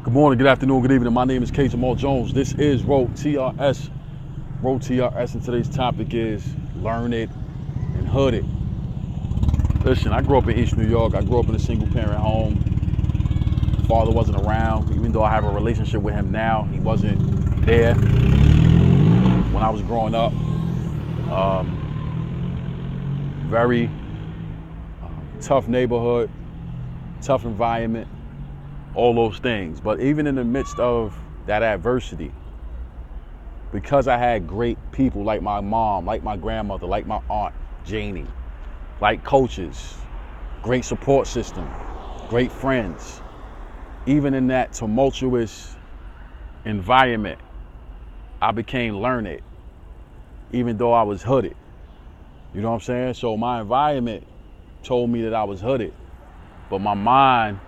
Good morning, good afternoon, good evening. My name is K. Jamal Jones. This is Road TRS. Road TRS, and today's topic is Learn It and Hood It. Listen, I grew up in East New York. I grew up in a single parent home. Father wasn't around. Even though I have a relationship with him now, he wasn't there when I was growing up. Very tough neighborhood, tough environment, all those things. But even in the midst of that adversity, because I had great people like my mom, like my grandmother, like my aunt Janie, like coaches, great support system, great friends, even in that tumultuous environment, I became learned, even though I was hooded. You know what I'm saying? So my environment told me that I was hooded, but my mind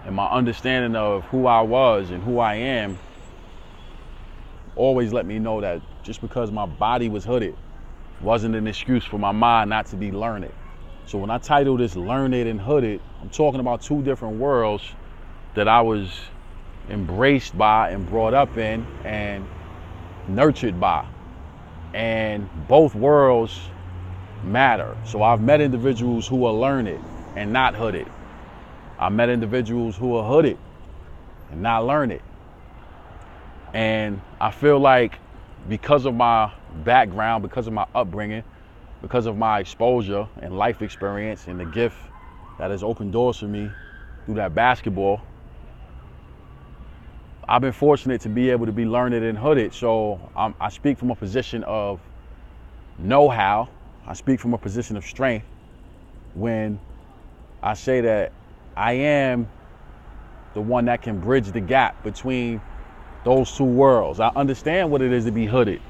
and my understanding of who I was and who I am always let me know that just because my body was hooded wasn't an excuse for my mind not to be learned. So when I title this Learn It and Hooded, I'm talking about two different worlds that I was embraced by and brought up in and nurtured by. And both worlds matter. So I've met individuals who are learned and not hooded. I met individuals who are hooded and not learned. And I feel like because of my background, because of my upbringing, because of my exposure and life experience and the gift that has opened doors for me through that basketball, I've been fortunate to be able to be learned and hooded. So I speak from a position of know-how. I speak from a position of strength when I say that I am the one that can bridge the gap between those two worlds. I understand what it is to be hooded.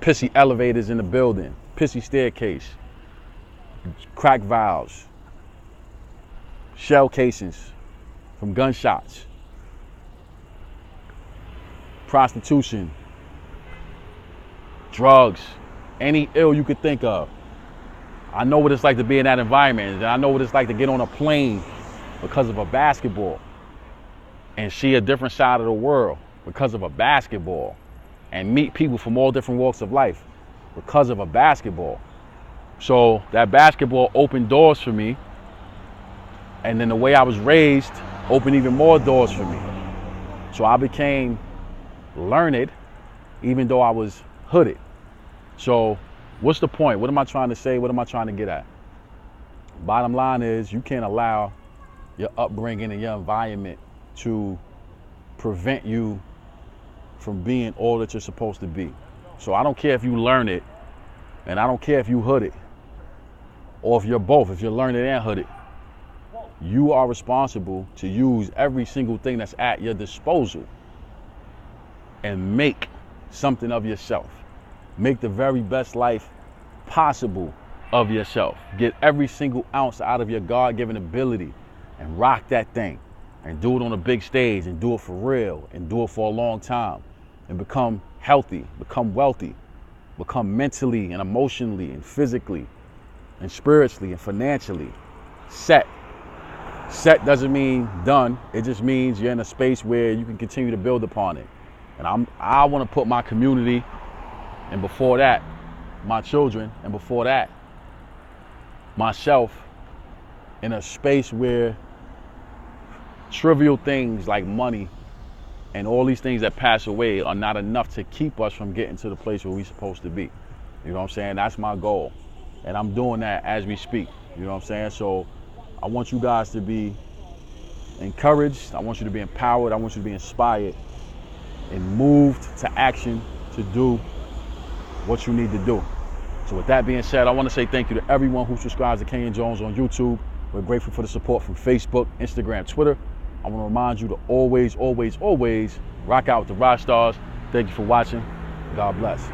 Pissy elevators in the building, pissy staircase, crack valves, shell casings from gunshots, prostitution, drugs, any ill you could think of. I know what it's like to be in that environment, and I know what it's like to get on a plane because of a basketball and see a different side of the world because of a basketball and meet people from all different walks of life because of a basketball. So that basketball opened doors for me, and then the way I was raised opened even more doors for me. So I became learned even though I was hooded. So what's the point? What am I trying to say? What am I trying to get at? Bottom line is, you can't allow your upbringing and your environment to prevent you from being all that you're supposed to be. So I don't care if you learn it, and I don't care if you hooded, or if you're both, if you're learned and hooded. You are responsible to use every single thing that's at your disposal and make something of yourself. Make the very best life possible of yourself. Get every single ounce out of your God-given ability and rock that thing and do it on a big stage and do it for real and do it for a long time and become healthy, become wealthy, become mentally and emotionally and physically and spiritually and financially set. Set doesn't mean done. It just means you're in a space where you can continue to build upon it. And I want to put my community, and before that, my children, and before that, myself, in a space where trivial things like money and all these things that pass away are not enough to keep us from getting to the place where we're supposed to be. You know what I'm saying? That's my goal. And I'm doing that as we speak. You know what I'm saying? So I want you guys to be encouraged. I want you to be empowered. I want you to be inspired and moved to action to do what you need to do. So with that being said, I want to say thank you to everyone who subscribes to K Jones on YouTube. We're grateful for the support from Facebook, Instagram, Twitter. I want to remind you to always, always, always rock out with the rock stars. Thank you for watching. God bless.